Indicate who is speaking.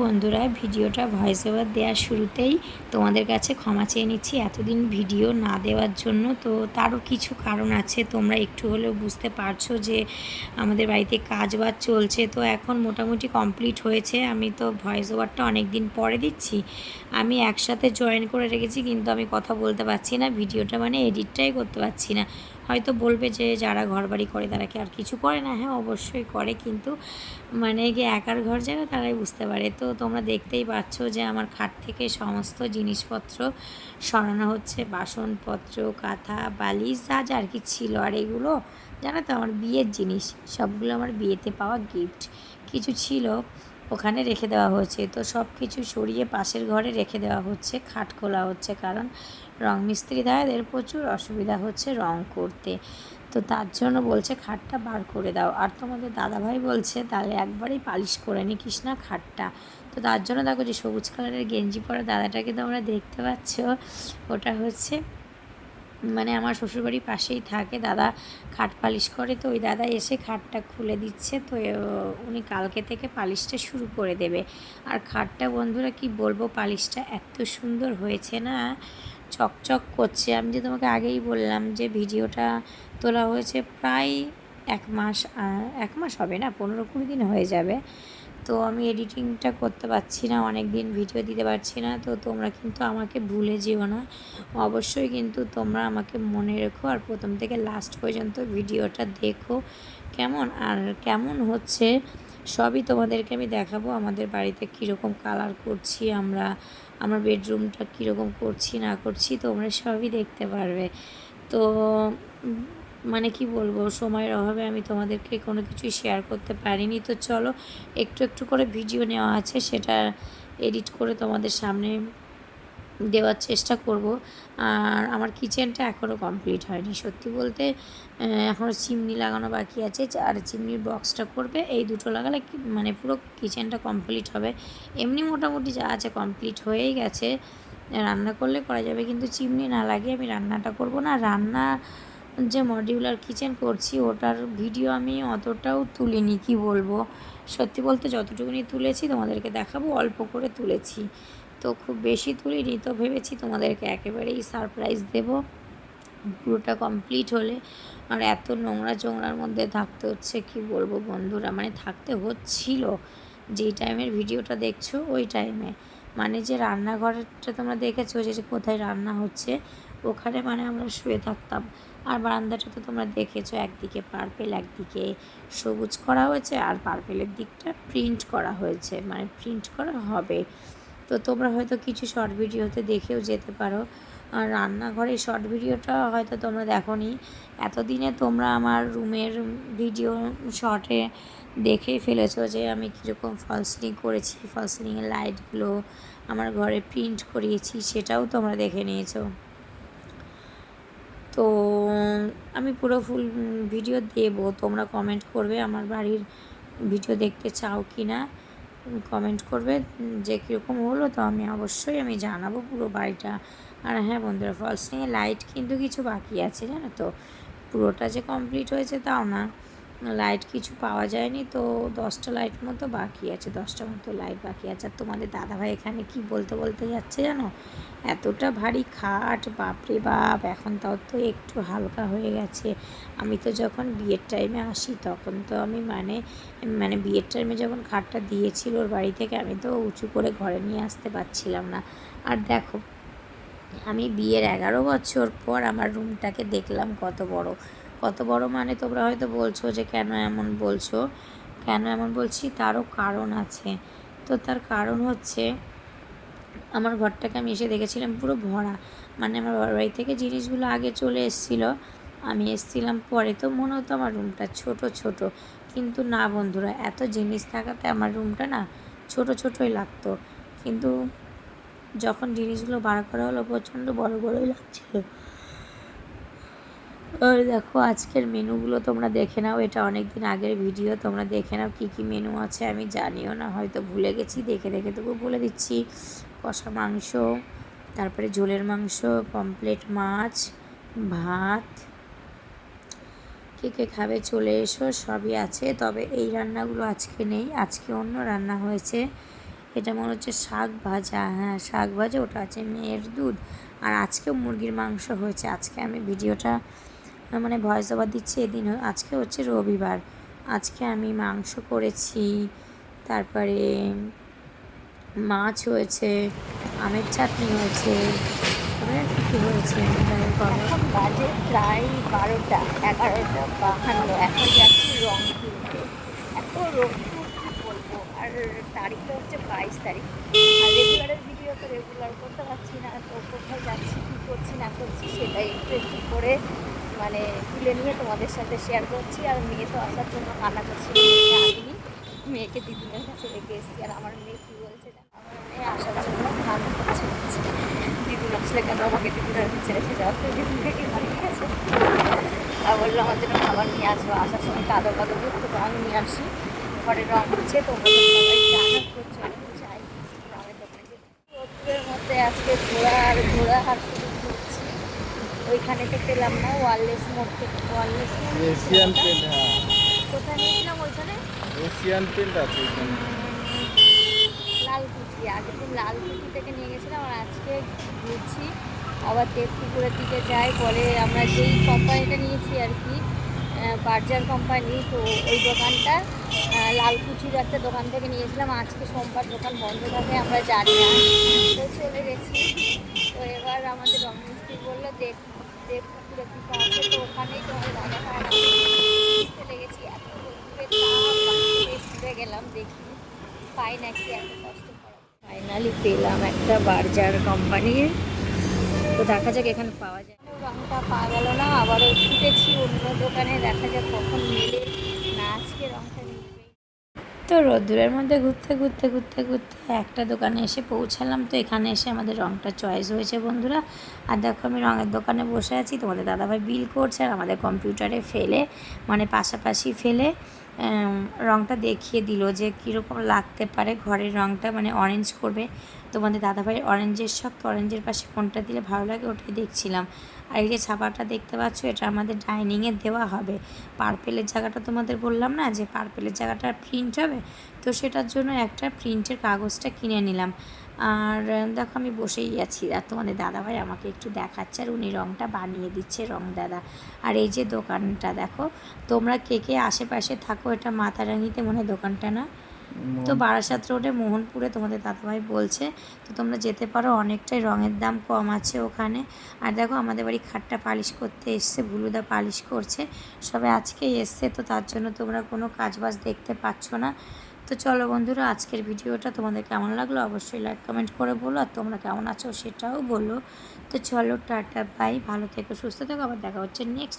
Speaker 1: বন্ধুরা, ভিডিওটা voice over দেওয়ার শুরুতেই তোমাদের কাছে ক্ষমা চেয়ে নিচ্ছি এতদিন ভিডিও না দেওয়ার জন্য। তো তারও কিছু কারণ আছে, তোমরা একটু হলেও বুঝতে পারছো যে আমাদের বাড়িতে কাজ বাজ চলছে। তো এখন মোটামুটি কমপ্লিট হয়েছে। আমি তো ভয়েস ওভারটা অনেক দিন পরে দিচ্ছি। আমি একসাথে জয়েন করে রেখেছি, কিন্তু আমি কথা বলতে পারছি না, ভিডিওটা মানে এডিটটাই করতে পারছি না। হয়তো বলবে যে যারা ঘরবাড়ি করে তারা কি আর কিছু করে না? হ্যাঁ, অবশ্যই করে, কিন্তু মানে গিয়ে একার ঘর যারা তারাই বুঝতে পারে। তো তোমরা দেখতেই পাচ্ছ যে আমার খাট থেকে সমস্ত জিনিসপত্র সরানো হচ্ছে, বাসনপত্র, কাঁথা, বালিশ, যা যা আর কি ছিল। আর এগুলো জানো তো আমার বিয়ের জিনিস, সবগুলো আমার বিয়েতে পাওয়া গিফট। কিছু ছিল ওখানে রেখে দেওয়া হয়েছে, তো সব কিছু সরিয়ে পাশের ঘরে রেখে দেওয়া হচ্ছে। খাট খোলা হচ্ছে, কারণ রং মিস্ত্রি দাদাদের প্রচুর অসুবিধা হচ্ছে রং করতে। তো তার জন্য বলছে খাটটা বার করে দাও। আর তোমাদের দাদাভাই বলছে তাহলে একবারেই পালিশ করে নিস না খাটটা। তো তার জন্য দেখো যে সবুজ কালারের গেঞ্জি পরা দাদাটাকে তোমরা দেখতে পাচ্ছ, ওটা হচ্ছে মানে আমার শ্বশুরবাড়ির পাশেই থাকে দাদা, খাট পালিশ করে। তো ওই দাদা এসে খাটটা খুলে দিচ্ছে। তো উনি কালকে থেকে পালিশটা শুরু করে দেবে। আর খাটটা বন্ধুরা কি বলবো, পালিশটা এত সুন্দর হয়েছে না, চকচক করছে। আমি যে তোমাকে আগেই বললাম যে ভিডিওটা তোলা হয়েছে প্রায় 1 মাস, 1 মাস হবে না, 15-20 দিন হয়ে যাবে। তো আমি এডিটিংটা করতে পারছি না, অনেক দিন ভিডিও দিতে পারছি না। তো তোমরা কিন্তু আমাকে ভুলে যেও না, অবশ্যই কিন্তু তোমরা আমাকে মনে রেখো, আর প্রথম থেকে লাস্ট পর্যন্ত ভিডিওটা দেখো কেমন। আর কেমন হচ্ছে সবই তোমাদেরকে আমি দেখাবো। আমাদের বাড়িতে কীরকম কালার করছি আমরা, আমার বেডরুমটা কীরকম করছি না করছি, তোমরা সবই দেখতে পারবে। তো মানে কি বলবো, সময়ের অভাবে আমি তোমাদেরকে কোনো কিছুই শেয়ার করতে পারিনি। তো চলো, একটু একটু করে ভিডিও নেওয়া আছে, সেটা এডিট করে তোমাদের সামনে দেওয়ার চেষ্টা করব। আর আমার কিচেনটা এখনও কমপ্লিট হয়নি সত্যি বলতে, এখনও চিমনি লাগানো বাকি আছে। আর চিমনির বক্সটা করবে, এই দুটো লাগালে মানে পুরো কিচেনটা কমপ্লিট হবে। এমনি মোটামুটি যা আছে কমপ্লিট হয়েই গেছে, রান্না করলে করা যাবে, কিন্তু চিমনি না লাগিয়ে আমি রান্নাটা করব না। রান্না যে মডিউলার কিচেন করছি ওটার ভিডিও আমি অতটাও তুলিনি, কি বলবো, সত্যি বলতে যতটুকুনি তুলেছি তোমাদেরকে দেখাবো, অল্প করে তুলেছি, তো খুব বেশি তুলিনি। তো ভেবেছি তোমাদেরকে একেবারেই সারপ্রাইজ দেব পুরোটা কমপ্লিট হলে। আর এত নোংরা চোংরার মধ্যে থাকতে হচ্ছে, কি বলবো বন্ধুরা, মানে থাকতে হচ্ছিল। যেই টাইমের ভিডিওটা দেখছো ওই টাইমে, মানে যে রান্নাঘরটা তোমরা দেখেছো যে কোথায় রান্না হচ্ছে, ওখানে মানে আমরা শুয়ে থাকতাম। আর বারান্দাটা তো তোমরা দেখেছো, একদিকে পার্পেল একদিকে সবুজ করা হয়েছে, আর পার্পেলের দিকটা প্রিন্ট করা হয়েছে, মানে প্রিন্ট করা হবে। তো তোমরা হয়তো কিছু শর্ট ভিডিওতে দেখেও যেতে পারো। আর রান্নাঘরের শর্ট ভিডিওটা হয়তো তোমরা দেখোনি এতদিনে, তোমরা আমার রুমের ভিডিও শর্টে দেখেই ফেলেছো যে আমি কীরকম ফলস সিলিং করেছি, ফলস সিলিংয়ের লাইটগুলো আমার ঘরে প্রিন্ট করিয়েছি, সেটাও তোমরা দেখে নিয়েছো। তো আমি পুরো ফুল ভিডিও দেব, তোমরা কমেন্ট করবে আমার বাড়ির ভিডিও দেখতে চাও কি না, কমেন্ট করবে যে কীরকম হলো। তো আমি অবশ্যই জানাবো পুরো বাড়িটা। আর হ্যাঁ বন্ধুরা, ফলস সিলিংয়ে লাইট কিন্তু কিছু বাকি আছে জানো তো, পুরোটা যে কমপ্লিট হয়েছে তাও না, লাইট কিছু পাওয়া যায়নি। তো 10টা লাইট মতো বাকি আছে, 10টা মতো লাইট বাকি আছে। আর তোমাদের দাদাভাই এখানে কি বলতে বলতে যাচ্ছে জানো, এতটা ভারী খাট, বাপরে বাপ, এখন তাও তো একটু হালকা হয়ে গেছে। আমি তো যখন বিয়ের টাইমে আসি তখন তো আমি মানে বিয়ের টাইমে যখন খাটটা দিয়েছিল ওর বাড়ি থেকে, আমি তো উঁচু করে ঘরে নিয়ে আসতে পারছিলাম না। আর দেখো, আমি বিয়ের 11 বছর পর আমার রুমটাকে দেখলাম কত বড়। কত বড় মানে তোমরা হয়তো বলছো যে কেন এমন বলছো, কেন এমন বলছি তারও কারণ আছে। তো তার কারণ হচ্ছে, আমার ঘরটাকে আমি এসে দেখেছিলাম পুরো ভরা, মানে আমার বাড়ি থেকে জিনিসগুলো আগে চলে এসেছিলো, আমি এসেছিলাম পরে। তো মনে হতো আমার রুমটা ছোট ছোট, কিন্তু না বন্ধুরা, এত জিনিস থাকাতে আমার রুমটা না ছোট ছোটই লাগতো। কিন্তু যখন জিনিসগুলো বার করা হলো প্রচণ্ড বড় বড়ই লাগছিল। আর দেখো আজকের মেনুগুলো তোমরা দেখে নাও, এটা অনেক দিন আগের ভিডিও, তোমরা দেখে নাও কী কী মেনু আছে। আমি জানিও না, হয়তো ভুলে গেছি, দেখে দেখে তবু বলে দিচ্ছি। কষা মাংস, তারপরে ঝোলের মাংস, পমফ্রেট মাছ, ভাত, কে কে খাবে চলে এসো, সবই আছে। তবে এই রান্নাগুলো আজকে নেই, আজকে অন্য রান্না হয়েছে। এটা মনে হচ্ছে শাক ভাজা, হ্যাঁ শাক ভাজা, ওটা আছে মেয়ের দুধ। আর আজকেও মুরগির মাংস হয়েছে। আজকে আমি ভিডিওটা মানে ভয়েস ওভার দিচ্ছি এদিন, আজকে হচ্ছে রবিবার। আজকে আমি মাংস করেছি, তারপরে মাছ হয়েছে, আমের চাটনি হয়েছে, তারপরে আর কী কী হয়েছে
Speaker 2: এখন বাজে প্রায় 12টা 11:52। এখন যাচ্ছি রং কিনতে। এত রোদ্দুর কী বলবো। আর তারিখটা হচ্ছে 22 তারিখ। আর রেগুলারের ভিডিও তো রেগুলার করতে পারছি না, তো কোথায় যাচ্ছি কী করছি না করছি সেটাই একটু একটু করে মানে তুলে নিয়ে তোমাদের সাথে শেয়ার করছি। আর মেয়ে তো আসার জন্য কান্না করছি, মেয়েকে আনিনি, মেয়েকে দিদিনের কাছে রেখে এসেছি। আর আমার মেয়ে কী বলছে জানো, আমার মেয়ে আসার জন্য কান্না করছে, দিদুন আসলে কেন আমাকে দিদুনের কাছে রেখে যাওয়া, তো দিদুনকে কি ঘরে নিয়ে আসে। আর বললো আমার জন্য খাবার নিয়ে আসবো, আসার সময় কাদো কাদো একটু রঙ নিয়ে আসি, ঘরে রঙ হচ্ছে, তোমরা সবাই জানা করছো চাই রঙের দোকানে যে রোদ্রের মধ্যে আজকে ঘোরা আর ঘোরা আর শুধু ঘুরছি। ওইখানে তো পেলাম না, ওয়ারলেস মোড় থেকে, ওয়ারলেস
Speaker 3: এশিয়ান পেন্ট, হ্যাঁ
Speaker 2: কোথায় নিয়েছিলাম ওইখানে
Speaker 3: এশিয়ান পেন্ট আছে এখানে।
Speaker 2: লালকুঠি, আগের দিন লালকুঠি থেকে নিয়ে গেছিলাম। আর আজকে ঘুরছি আবার দেবপুকুরের দিকে যাই। পরে আমরা যেই কোম্পানিটা নিয়েছি আর কি, বার্জার কোম্পানি, তো ওই দোকানটা লালকুঠির একটা দোকান থেকে নিয়েছিলাম। আজকে সোমবার দোকান বন্ধ থাকে, আমরা জানি না, তো চলে গেছি। তো এবার আমাদের রংমিস্ত্রি বললো দেবপুকুরের দিকে আছে, তো ওখানেই তোমাদের দাদা ভাই বুঝতে লেগেছি। এত রোদ্দুরে ঘুরে গেলাম, দেখি পাই নাকি এত কষ্ট করা। ফাইনালি পেলাম একটা বার্জার কোম্পানির, তো দেখা যাক এখানে পাওয়া যায়। রঙটা পাওয়া গেল না, আবারও ছুটেছি অন্য দোকানে, দেখা যাক কখন মেলে না। আজকে রঙটা মিলবেই।
Speaker 1: তো রোদ্দুরের মধ্যে ঘুরতে ঘুরতে ঘুরতে ঘুরতে একটা দোকানে এসে পৌঁছালাম। তো এখানে এসে আমাদের রঙটা চয়েস হয়েছে বন্ধুরা। আর দেখো আমি রঙের দোকানে বসে আছি, তোমাদের দাদাভাই বিল করছে আর আমাদের কম্পিউটারে ফেলে মানে পাশাপাশি ফেলে রঙটা দেখিয়ে দিল যে কীরকম লাগতে পারে ঘরের রঙটা, মানে অরেঞ্জ করবে। তোমাদের দাদাভাই অরেঞ্জের শখ, তো অরেঞ্জের পাশে কোনটা দিলে ভালো লাগে ওটাই দেখছিলাম। আর এই যে ছাপাটা দেখতে পাচ্ছ, এটা আমাদের ডাইনিংয়ে দেওয়া হবে। পার্পেলের জায়গাটা তোমাদের বললাম না যে পার্পেলের জায়গাটা প্রিন্ট হবে, তো সেটার জন্য একটা প্রিন্টের কাগজটা কিনে নিলাম। আর দেখো আমি বসেই আছি, আর তোমাদের দাদাভাই আমাকে একটু দেখাচ্ছে আর উনি রঙটা বানিয়ে দিচ্ছে রং দাদা। আর এই যে দোকানটা দেখো, তোমরা কে কে আশেপাশে থাকো, এটা মাতারানিতে মনে হয় দোকানটা না, তো বারাসাত রোডে মোহনপুরে তোমাদের দাদাভাই বলছে। তো তোমরা যেতে পারো, অনেকটাই রঙের দাম কম আছে ওখানে। আর দেখো আমাদের বাড়ি খাটটা পালিশ করতে এসছে, ভুলুদা পালিশ করছে, সবে আজকেই এসছে, তো তার জন্য তোমরা কোনো কাজবাজ দেখতে পাচ্ছ না। তো চলো বন্ধুরা, আজকের ভিডিওটা তোমাদের কেমন লাগলো অবশ্যই লাইক কমেন্ট করে বলো, আর তোমরা কেমন আছো সেটাও বলো। তো চলো টাটা বাই, ভালো থেকো সুস্থ থেকো, আবার দেখা হচ্ছে নেক্সট।